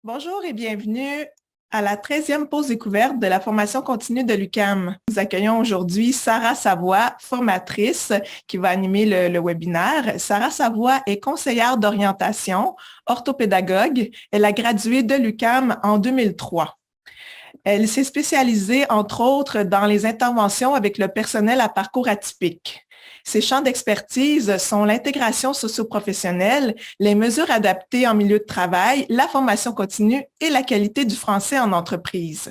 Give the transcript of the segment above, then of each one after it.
Bonjour et bienvenue à la 13e pause découverte de la formation continue de l'UQAM. Nous accueillons aujourd'hui Sarah Savoie, formatrice, qui va animer le webinaire. Sarah Savoie est conseillère d'orientation, orthopédagogue. Elle a gradué de l'UQAM en 2003. Elle s'est spécialisée, entre autres, dans les interventions avec le personnel à parcours atypique. Ses champs d'expertise sont l'intégration socio-professionnelle, les mesures adaptées en milieu de travail, la formation continue et la qualité du français en entreprise.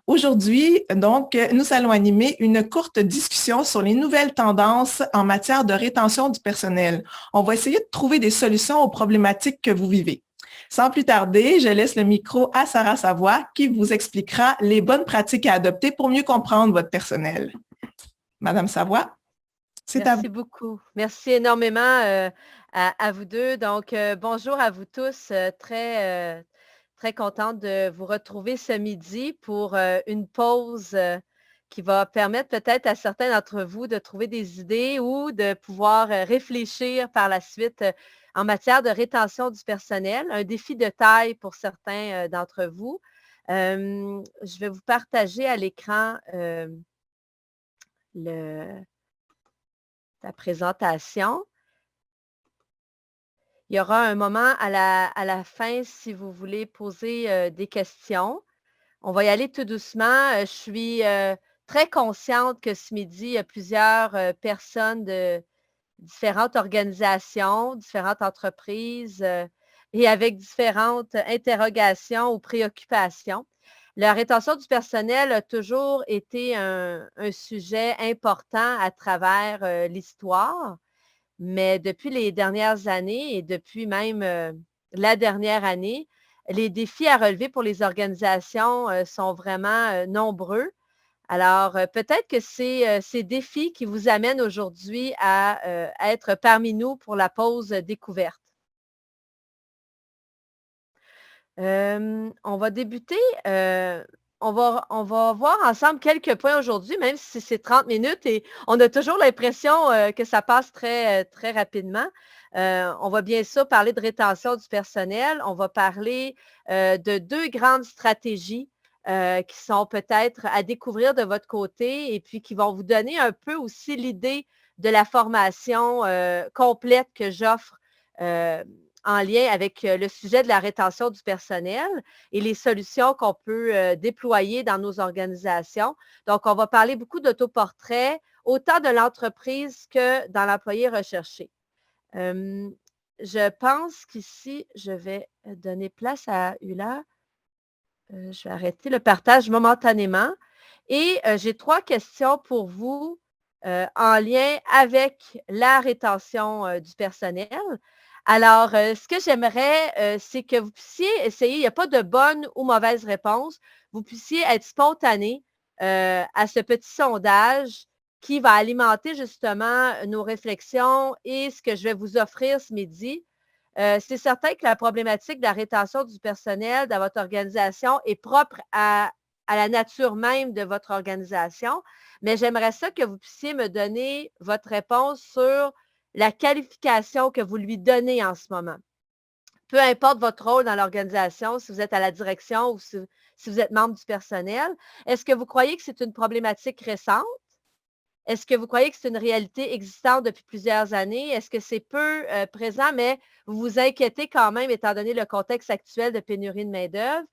Aujourd'hui, donc, nous allons animer une courte discussion sur les nouvelles tendances en matière de rétention du personnel. On va essayer de trouver des solutions aux problématiques que vous vivez. Sans plus tarder, je laisse le micro à Sarah Savoie qui vous expliquera les bonnes pratiques à adopter pour mieux comprendre votre personnel. Madame Savoie, c'est à vous. Merci beaucoup. Merci énormément à vous deux. Donc, bonjour à vous tous. Très contente de vous retrouver ce midi pour une pause qui va permettre peut-être à certains d'entre vous de trouver des idées ou de pouvoir réfléchir par la suite en matière de rétention du personnel. Un défi de taille pour certains d'entre vous. Je vais vous partager à l'écran la présentation. Il y aura un moment à la fin si vous voulez poser des questions. On va y aller tout doucement. Je suis très consciente que ce midi, il y a plusieurs personnes de différentes organisations, différentes entreprises et avec différentes interrogations ou préoccupations. La rétention du personnel a toujours été un sujet important à travers l'histoire. Mais depuis les dernières années et depuis même la dernière année, les défis à relever pour les organisations sont vraiment nombreux. Alors, peut-être que c'est ces défis qui vous amènent aujourd'hui à être parmi nous pour la pause découverte. On va débuter. On va voir ensemble quelques points aujourd'hui, même si c'est 30 minutes et on a toujours l'impression que ça passe très rapidement. On va bien sûr parler de rétention du personnel. On va parler de deux grandes stratégies qui sont peut-être à découvrir de votre côté et puis qui vont vous donner un peu aussi l'idée de la formation complète que j'offre en lien avec le sujet de la rétention du personnel et les solutions qu'on peut déployer dans nos organisations. Donc, on va parler beaucoup d'autoportrait, autant de l'entreprise que dans l'employé recherché. Je pense qu'ici, je vais donner place à Hula. Je vais arrêter le partage momentanément. Et j'ai 3 questions pour vous en lien avec la rétention du personnel. Alors, ce que j'aimerais, c'est que vous puissiez essayer, il n'y a pas de bonne ou mauvaise réponse, vous puissiez être spontané à ce petit sondage qui va alimenter justement nos réflexions et ce que je vais vous offrir ce midi. C'est certain que la problématique de la rétention du personnel dans votre organisation est propre à la nature même de votre organisation, mais j'aimerais ça que vous puissiez me donner votre réponse sur la qualification que vous lui donnez en ce moment. Peu importe votre rôle dans l'organisation, si vous êtes à la direction ou si vous êtes membre du personnel, est-ce que vous croyez que c'est une problématique récente? Est-ce que vous croyez que c'est une réalité existante depuis plusieurs années? Est-ce que c'est peu présent, mais vous vous inquiétez quand même étant donné le contexte actuel de pénurie de main-d'œuvre?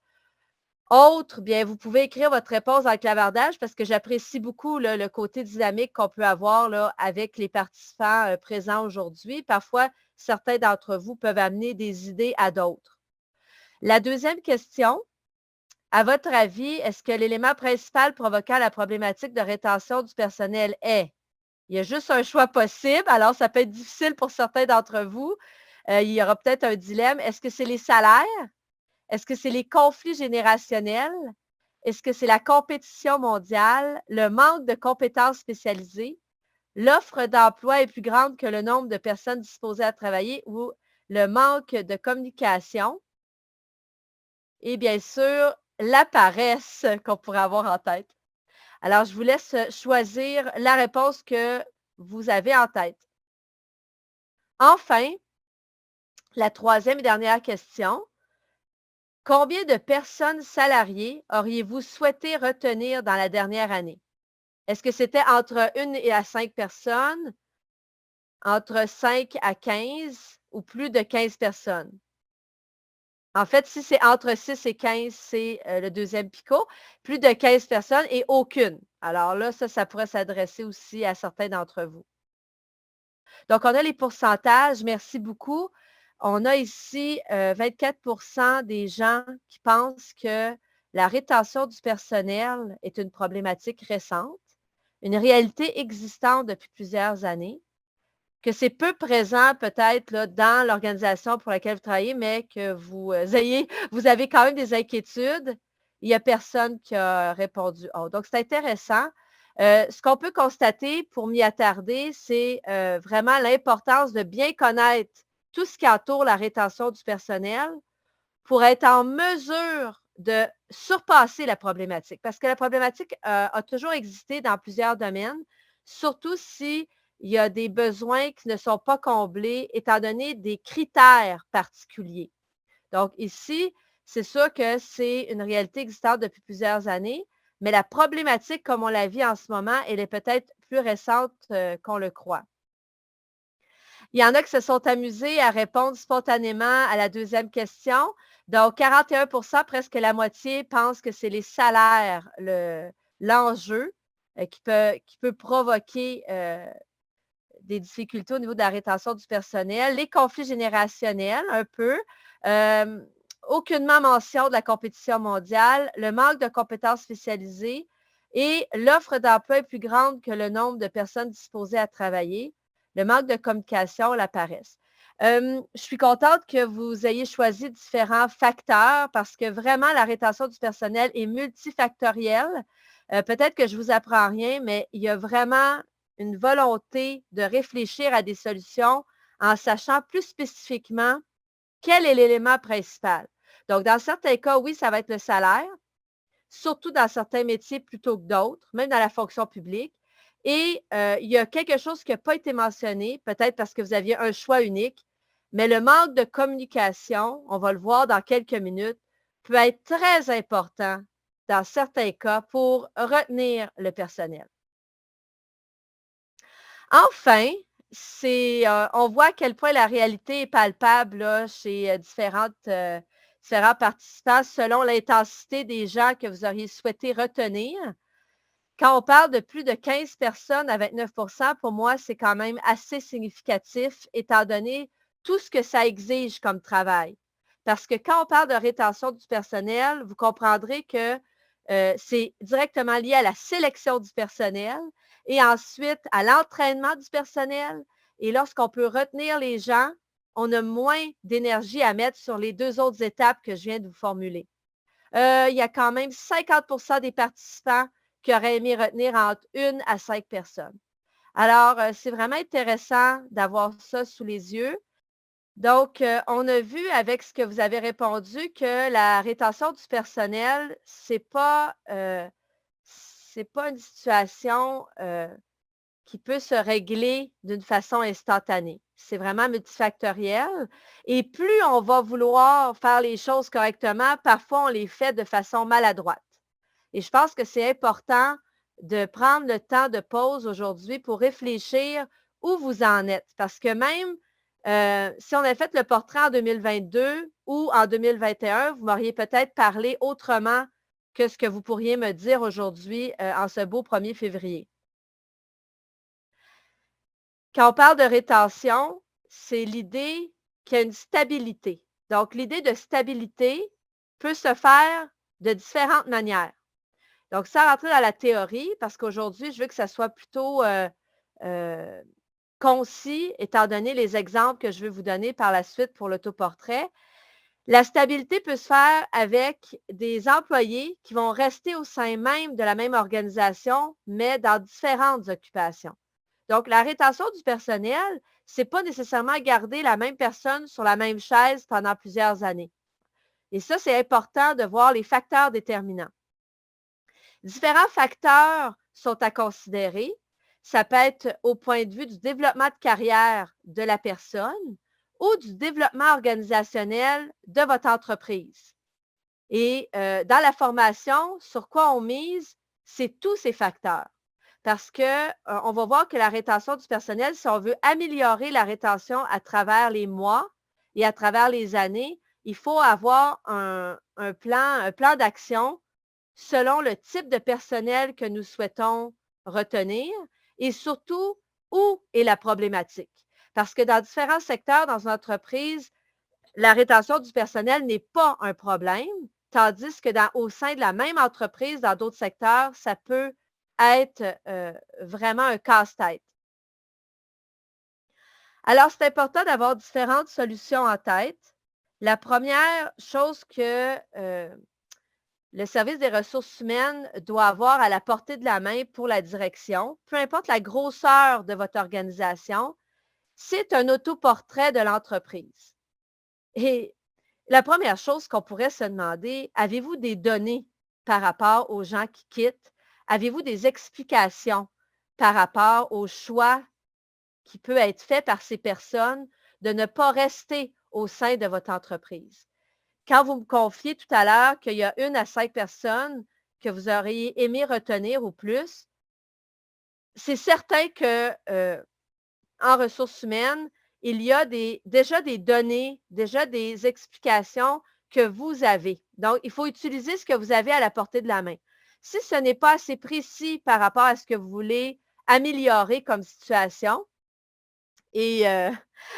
Autre, bien, vous pouvez écrire votre réponse en clavardage parce que j'apprécie beaucoup là, le côté dynamique qu'on peut avoir là, avec les participants présents aujourd'hui. Parfois, certains d'entre vous peuvent amener des idées à d'autres. La deuxième question, à votre avis, est-ce que l'élément principal provoquant la problématique de rétention du personnel est? Il y a juste un choix possible, alors ça peut être difficile pour certains d'entre vous. Il y aura peut-être un dilemme. Est-ce que c'est les salaires? Est-ce que c'est les conflits générationnels? Est-ce que c'est la compétition mondiale, le manque de compétences spécialisées, l'offre d'emploi est plus grande que le nombre de personnes disposées à travailler ou le manque de communication? Et bien sûr, la paresse qu'on pourrait avoir en tête. Alors, je vous laisse choisir la réponse que vous avez en tête. Enfin, la troisième et dernière question. Combien de personnes salariées auriez-vous souhaité retenir dans la dernière année? Est-ce que c'était entre 1 et à 5 personnes, entre 5 à 15 ou plus de 15 personnes? En fait, si c'est entre 6 et 15, c'est le deuxième picot. Plus de 15 personnes et aucune. Alors là, ça pourrait s'adresser aussi à certains d'entre vous. Donc, on a les pourcentages. Merci beaucoup. On a ici 24 des gens qui pensent que la rétention du personnel est une problématique récente, une réalité existante depuis plusieurs années, que c'est peu présent peut-être là, dans l'organisation pour laquelle vous travaillez, mais que vous avez quand même des inquiétudes. Il n'y a personne qui a répondu. Oh, donc, c'est intéressant. Ce qu'on peut constater pour m'y attarder, c'est vraiment l'importance de bien connaître tout ce qui entoure la rétention du personnel pour être en mesure de surpasser la problématique. Parce que la problématique a toujours existé dans plusieurs domaines, surtout si il y a des besoins qui ne sont pas comblés étant donné des critères particuliers. Donc ici, c'est sûr que c'est une réalité existante depuis plusieurs années, mais la problématique, comme on la vit en ce moment, elle est peut-être plus récente qu'on le croit. Il y en a qui se sont amusés à répondre spontanément à la deuxième question. Donc, 41 presque la moitié, pensent que c'est les salaires l'enjeu qui peut provoquer des difficultés au niveau de la rétention du personnel, les conflits générationnels un peu, aucunement mention de la compétition mondiale, le manque de compétences spécialisées et l'offre d'emploi est plus grande que le nombre de personnes disposées à travailler, le manque de communication, la paresse. Je suis contente que vous ayez choisi différents facteurs parce que vraiment la rétention du personnel est multifactorielle. Peut-être que je ne vous apprends rien, mais il y a vraiment une volonté de réfléchir à des solutions en sachant plus spécifiquement quel est l'élément principal. Donc, dans certains cas, oui, ça va être le salaire, surtout dans certains métiers plutôt que d'autres, même dans la fonction publique. Et il y a quelque chose qui n'a pas été mentionné, peut-être parce que vous aviez un choix unique, mais le manque de communication, on va le voir dans quelques minutes, peut être très important dans certains cas pour retenir le personnel. Enfin, on voit à quel point la réalité est palpable là, chez différents participants selon l'intensité des gens que vous auriez souhaité retenir. Quand on parle de plus de 15 personnes à 29 pour moi, c'est quand même assez significatif étant donné tout ce que ça exige comme travail. Parce que quand on parle de rétention du personnel, vous comprendrez que c'est directement lié à la sélection du personnel et ensuite à l'entraînement du personnel. Et lorsqu'on peut retenir les gens, on a moins d'énergie à mettre sur les deux autres étapes que je viens de vous formuler. Il y a quand même 50 des participants qui auraient aimé retenir entre 1 à 5 personnes. Alors, c'est vraiment intéressant d'avoir ça sous les yeux. Donc, on a vu avec ce que vous avez répondu que la rétention du personnel, c'est pas une situation qui peut se régler d'une façon instantanée. C'est vraiment multifactoriel. Et plus on va vouloir faire les choses correctement, parfois on les fait de façon maladroite. Et je pense que c'est important de prendre le temps de pause aujourd'hui pour réfléchir où vous en êtes. Parce que même si on a fait le portrait en 2022 ou en 2021, vous m'auriez peut-être parlé autrement que ce que vous pourriez me dire aujourd'hui en ce beau 1er février. Quand on parle de rétention, c'est l'idée qu'il y a une stabilité. Donc, l'idée de stabilité peut se faire de différentes manières. Donc, sans rentrer dans la théorie, parce qu'aujourd'hui, je veux que ça soit plutôt concis, étant donné les exemples que je vais vous donner par la suite pour l'autoportrait. La stabilité peut se faire avec des employés qui vont rester au sein même de la même organisation, mais dans différentes occupations. Donc, la rétention du personnel, ce n'est pas nécessairement garder la même personne sur la même chaise pendant plusieurs années. Et ça, c'est important de voir les facteurs déterminants. Différents facteurs sont à considérer. Ça peut être au point de vue du développement de carrière de la personne ou du développement organisationnel de votre entreprise. Et dans la formation, sur quoi on mise? C'est tous ces facteurs. Parce que on va voir que la rétention du personnel, si on veut améliorer la rétention à travers les mois et à travers les années, il faut avoir un plan d'action selon le type de personnel que nous souhaitons retenir et surtout où est la problématique. Parce que dans différents secteurs dans une entreprise, la rétention du personnel n'est pas un problème, tandis que au sein de la même entreprise, dans d'autres secteurs, ça peut être vraiment un casse-tête. Alors, c'est important d'avoir différentes solutions en tête. La première chose que le service des ressources humaines doit avoir à la portée de la main pour la direction, peu importe la grosseur de votre organisation, c'est un autoportrait de l'entreprise. Et la première chose qu'on pourrait se demander, avez-vous des données par rapport aux gens qui quittent? Avez-vous des explications par rapport au choix qui peut être fait par ces personnes de ne pas rester au sein de votre entreprise? Quand vous me confiez tout à l'heure qu'il y a 1 à 5 personnes que vous auriez aimé retenir ou plus, c'est certain que en ressources humaines, il y a déjà des données, déjà des explications que vous avez. Donc, il faut utiliser ce que vous avez à la portée de la main. Si ce n'est pas assez précis par rapport à ce que vous voulez améliorer comme situation et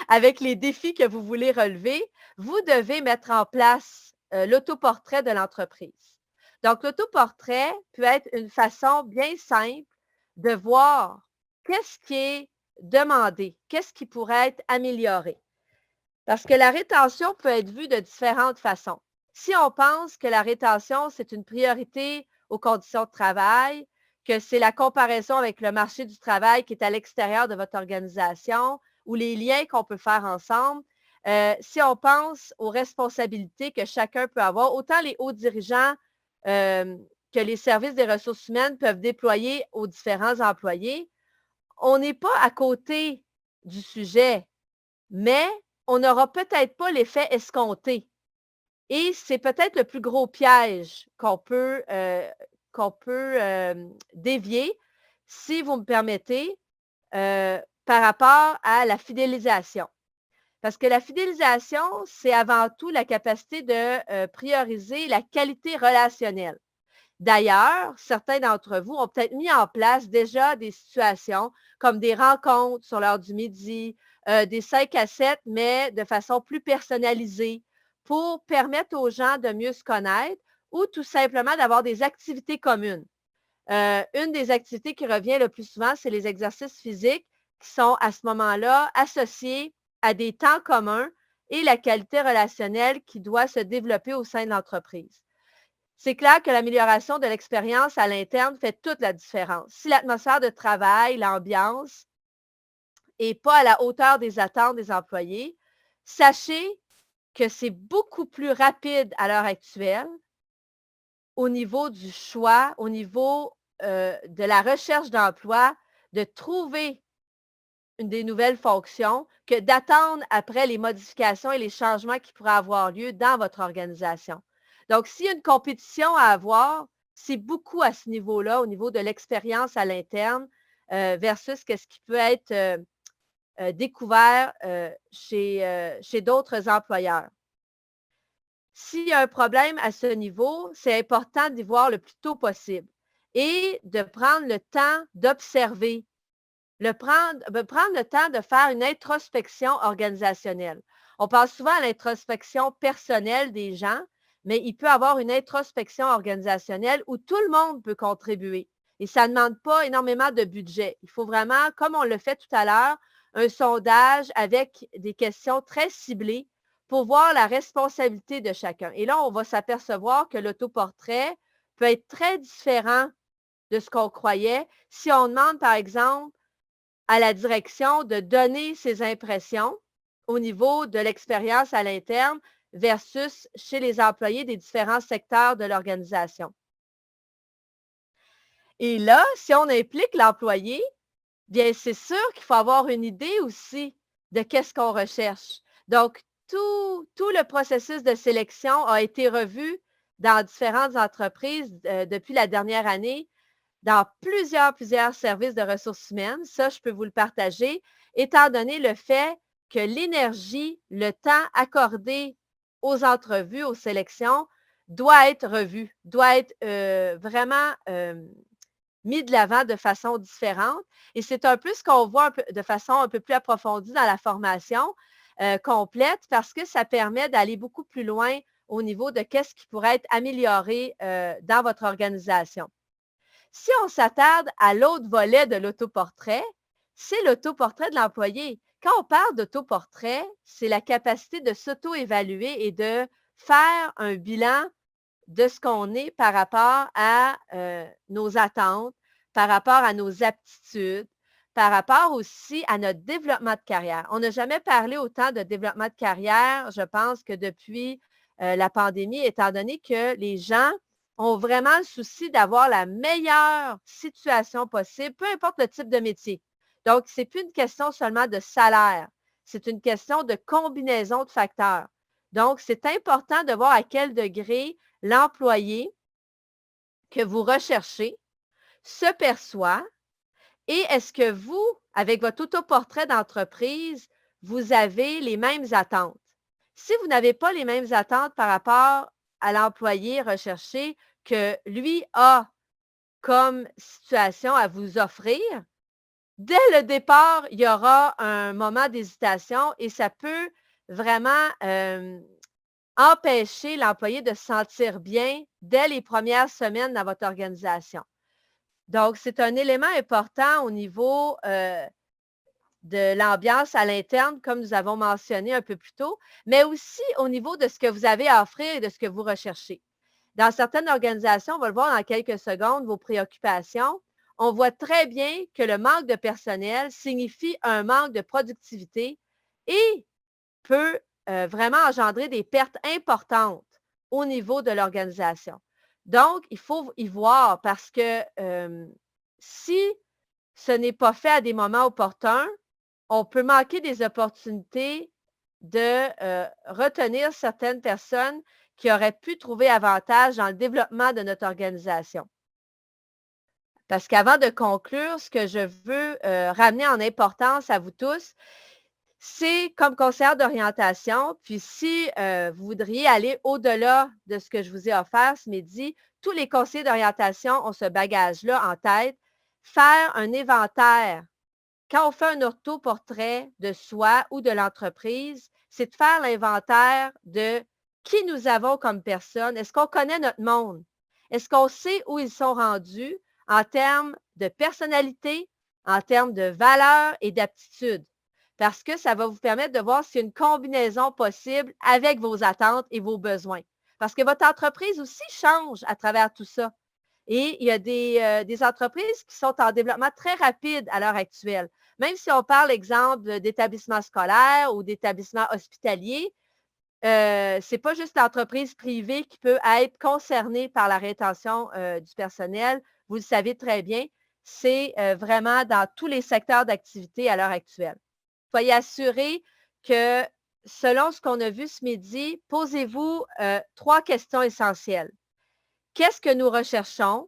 avec les défis que vous voulez relever, vous devez mettre en place l'autoportrait de l'entreprise. Donc, l'autoportrait peut être une façon bien simple de voir qu'est-ce qui est demandé, qu'est-ce qui pourrait être amélioré. Parce que la rétention peut être vue de différentes façons. Si on pense que la rétention, c'est une priorité aux conditions de travail, que c'est la comparaison avec le marché du travail qui est à l'extérieur de votre organisation ou les liens qu'on peut faire ensemble, si on pense aux responsabilités que chacun peut avoir, autant les hauts dirigeants que les services des ressources humaines peuvent déployer aux différents employés, on n'est pas à côté du sujet, mais on n'aura peut-être pas l'effet escompté. Et c'est peut-être le plus gros piège qu'on peut dévier, si vous me permettez, par rapport à la fidélisation. Parce que la fidélisation, c'est avant tout la capacité de prioriser la qualité relationnelle. D'ailleurs, certains d'entre vous ont peut-être mis en place déjà des situations comme des rencontres sur l'heure du midi, des 5 à 7, mais de façon plus personnalisée pour permettre aux gens de mieux se connaître ou tout simplement d'avoir des activités communes. Une des activités qui revient le plus souvent, c'est les exercices physiques qui sont à ce moment-là associés à des temps communs et la qualité relationnelle qui doit se développer au sein de l'entreprise. C'est clair que l'amélioration de l'expérience à l'interne fait toute la différence. Si l'atmosphère de travail, l'ambiance n'est pas à la hauteur des attentes des employés, sachez que c'est beaucoup plus rapide à l'heure actuelle au niveau du choix, au niveau de la recherche d'emploi, de trouver des nouvelles fonctions que d'attendre après les modifications et les changements qui pourraient avoir lieu dans votre organisation. Donc, s'il y a une compétition à avoir, c'est beaucoup à ce niveau-là, au niveau de l'expérience à l'interne versus ce qui peut être découvert chez d'autres employeurs. S'il y a un problème à ce niveau, c'est important d'y voir le plus tôt possible et de prendre le temps d'observer, prendre le temps de faire une introspection organisationnelle. On pense souvent à l'introspection personnelle des gens, mais il peut y avoir une introspection organisationnelle où tout le monde peut contribuer. Et ça ne demande pas énormément de budget. Il faut vraiment, comme on le fait tout à l'heure, un sondage avec des questions très ciblées pour voir la responsabilité de chacun. Et là, on va s'apercevoir que l'autoportrait peut être très différent de ce qu'on croyait. Si on demande, par exemple, à la direction de donner ses impressions au niveau de l'expérience à l'interne versus chez les employés des différents secteurs de l'organisation. Et là, si on implique l'employé, bien, c'est sûr qu'il faut avoir une idée aussi de qu'est-ce qu'on recherche. Donc, tout le processus de sélection a été revu dans différentes entreprises depuis la dernière année, dans plusieurs services de ressources humaines. Ça, je peux vous le partager, étant donné le fait que l'énergie, le temps accordé aux entrevues, aux sélections, doit être revu, doit être vraiment mis de l'avant de façon différente. Et c'est un peu ce qu'on voit de façon un peu plus approfondie dans la formation complète parce que ça permet d'aller beaucoup plus loin au niveau de qu'est-ce qui pourrait être amélioré dans votre organisation. Si on s'attarde à l'autre volet de l'autoportrait, c'est l'autoportrait de l'employé. Quand on parle d'autoportrait, c'est la capacité de s'auto-évaluer et de faire un bilan de ce qu'on est par rapport à nos attentes, par rapport à nos aptitudes, par rapport aussi à notre développement de carrière. On n'a jamais parlé autant de développement de carrière, je pense, que depuis la pandémie, étant donné que les gens ont vraiment le souci d'avoir la meilleure situation possible, peu importe le type de métier. Donc, ce n'est plus une question seulement de salaire, c'est une question de combinaison de facteurs. Donc, c'est important de voir à quel degré l'employé que vous recherchez se perçoit et est-ce que vous, avec votre autoportrait d'entreprise, vous avez les mêmes attentes? Si vous n'avez pas les mêmes attentes par rapport à l'employé recherché que lui a comme situation à vous offrir, dès le départ, il y aura un moment d'hésitation et ça peut vraiment empêcher l'employé de se sentir bien dès les premières semaines dans votre organisation. Donc, c'est un élément important au niveau de l'ambiance à l'interne, comme nous avons mentionné un peu plus tôt, mais aussi au niveau de ce que vous avez à offrir et de ce que vous recherchez. Dans certaines organisations, on va le voir dans quelques secondes, vos préoccupations, on voit très bien que le manque de personnel signifie un manque de productivité et peut vraiment engendrer des pertes importantes au niveau de l'organisation. Donc, il faut y voir parce que si ce n'est pas fait à des moments opportuns, on peut manquer des opportunités de retenir certaines personnes qui auraient pu trouver avantage dans le développement de notre organisation. Parce qu'avant de conclure, ce que je veux ramener en importance à vous tous, c'est comme conseillère d'orientation, puis si vous voudriez aller au-delà de ce que je vous ai offert ce midi, tous les conseillers d'orientation ont ce bagage-là en tête, faire un inventaire. Quand on fait un autoportrait de soi ou de l'entreprise, c'est de faire l'inventaire de qui nous avons comme personne. Est-ce qu'on connaît notre monde? Est-ce qu'on sait où ils sont rendus en termes de personnalité, en termes de valeur et d'aptitude? Parce que ça va vous permettre de voir s'il y a une combinaison possible avec vos attentes et vos besoins. Parce que votre entreprise aussi change à travers tout ça. Et il y a des entreprises qui sont en développement très rapide à l'heure actuelle. Même si on parle, exemple, d'établissements scolaires ou d'établissements hospitaliers, ce n'est pas juste l'entreprise privée qui peut être concernée par la rétention du personnel. Vous le savez très bien, c'est vraiment dans tous les secteurs d'activité à l'heure actuelle. Soyez assurés que, selon ce qu'on a vu ce midi, posez-vous 3 questions essentielles. Qu'est-ce que nous recherchons?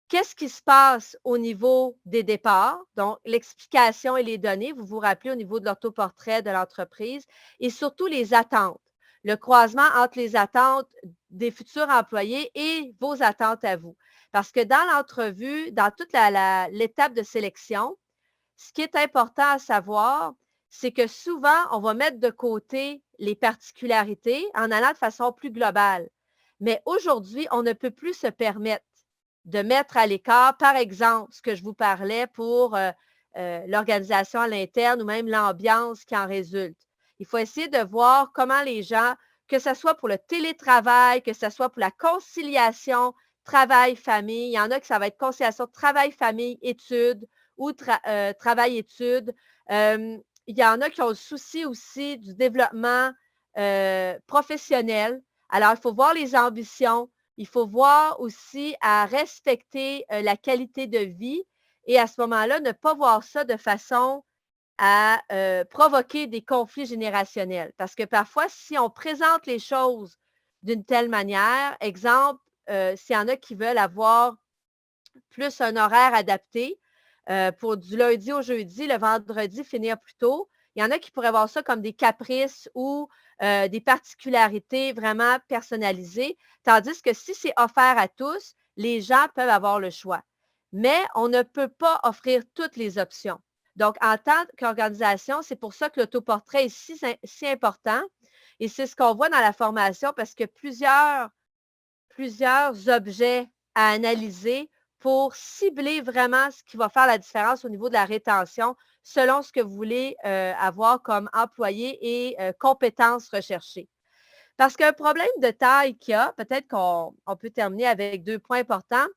Qu'est-ce qui se passe au niveau des départs? Donc, l'explication et les données, vous vous rappelez au niveau de l'autoportrait de l'entreprise et surtout les attentes. Le croisement entre les attentes des futurs employés et vos attentes à vous. Parce que dans l'entrevue, dans toute l'étape de sélection, ce qui est important à savoir, c'est que souvent, on va mettre de côté les particularités en allant de façon plus globale. Mais aujourd'hui, on ne peut plus se permettre de mettre à l'écart, par exemple, ce que je vous parlais pour l'organisation à l'interne ou même l'ambiance qui en résulte. Il faut essayer de voir comment les gens, que ce soit pour le télétravail, que ce soit pour la conciliation travail-famille, il y en a que ça va être conciliation travail-famille-études ou travail-études. Il y en a qui ont le souci aussi du développement professionnel. Alors, il faut voir les ambitions. Il faut voir aussi à respecter la qualité de vie et à ce moment-là, ne pas voir ça de façon à provoquer des conflits générationnels. Parce que parfois, si on présente les choses d'une telle manière. Exemple, s'il y en a qui veulent avoir plus un horaire adapté pour du lundi au jeudi, le vendredi finir plus tôt. Il y en a qui pourraient voir ça comme des caprices ou des particularités vraiment personnalisées, tandis que si c'est offert à tous, les gens peuvent avoir le choix. Mais on ne peut pas offrir toutes les options. Donc, en tant qu'organisation, c'est pour ça que l'autoportrait est si important et c'est ce qu'on voit dans la formation parce que plusieurs objets à analyser pour cibler vraiment ce qui va faire la différence au niveau de la rétention selon ce que vous voulez avoir comme employé et compétences recherchées. Parce qu'un problème de taille qu'il y a, peut-être qu'on peut terminer avec 2 points importants.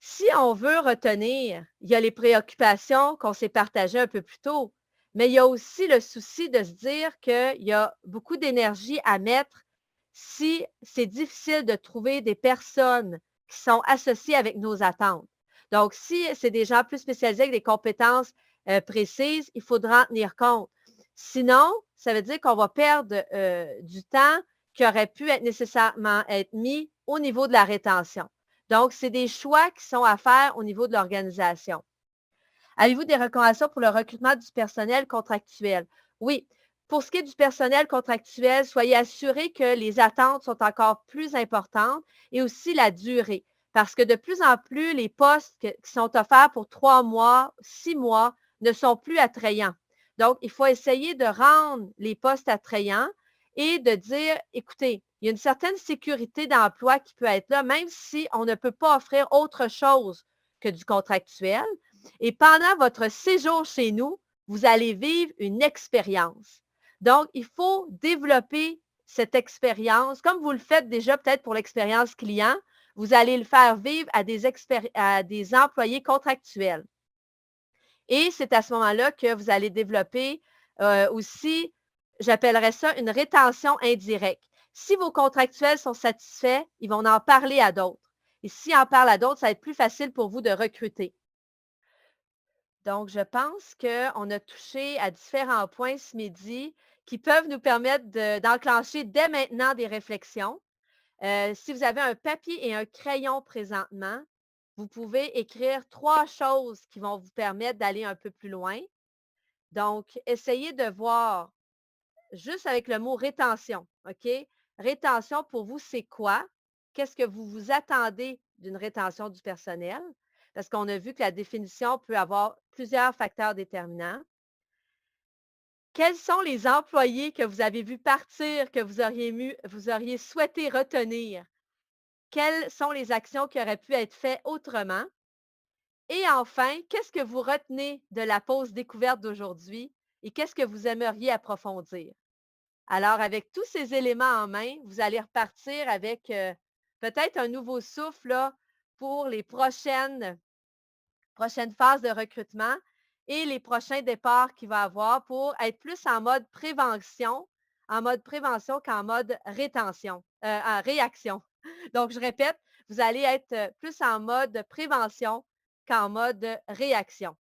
Si on veut retenir, il y a les préoccupations qu'on s'est partagées un peu plus tôt, mais il y a aussi le souci de se dire qu'il y a beaucoup d'énergie à mettre si c'est difficile de trouver des personnes qui sont associées avec nos attentes. Donc, si c'est des gens plus spécialisés avec des compétences précises, il faudra en tenir compte. Sinon, ça veut dire qu'on va perdre du temps qui aurait pu être nécessairement être mis au niveau de la rétention. Donc, c'est des choix qui sont à faire au niveau de l'organisation. Avez-vous des recommandations pour le recrutement du personnel contractuel? Oui. Pour ce qui est du personnel contractuel, soyez assurés que les attentes sont encore plus importantes et aussi la durée. Parce que de plus en plus, les postes qui sont offerts pour 3 mois, 6 mois ne sont plus attrayants. Donc, il faut essayer de rendre les postes attrayants et de dire, écoutez, il y a une certaine sécurité d'emploi qui peut être là, même si on ne peut pas offrir autre chose que du contractuel. Et pendant votre séjour chez nous, vous allez vivre une expérience. Donc, il faut développer cette expérience, comme vous le faites déjà peut-être pour l'expérience client, vous allez le faire vivre à des employés contractuels. Et c'est à ce moment-là que vous allez développer aussi, j'appellerais ça une rétention indirecte. Si vos contractuels sont satisfaits, ils vont en parler à d'autres. Et s'ils en parlent à d'autres, ça va être plus facile pour vous de recruter. Donc, je pense qu'on a touché à différents points ce midi qui peuvent nous permettre d'enclencher dès maintenant des réflexions. Si vous avez un papier et un crayon présentement, vous pouvez écrire 3 choses qui vont vous permettre d'aller un peu plus loin. Donc, essayez de voir juste avec le mot rétention, OK? Rétention, pour vous, c'est quoi? Qu'est-ce que vous vous attendez d'une rétention du personnel? Parce qu'on a vu que la définition peut avoir plusieurs facteurs déterminants. Quels sont les employés que vous avez vus partir, que vous auriez souhaité retenir? Quelles sont les actions qui auraient pu être faites autrement? Et enfin, qu'est-ce que vous retenez de la pause découverte d'aujourd'hui et qu'est-ce que vous aimeriez approfondir? Alors, avec tous ces éléments en main, vous allez repartir avec peut-être un nouveau souffle là, pour les prochaines phases de recrutement et les prochains départs qu'il va avoir pour être plus en mode prévention qu'en mode réaction. Donc, je répète, vous allez être plus en mode prévention qu'en mode réaction.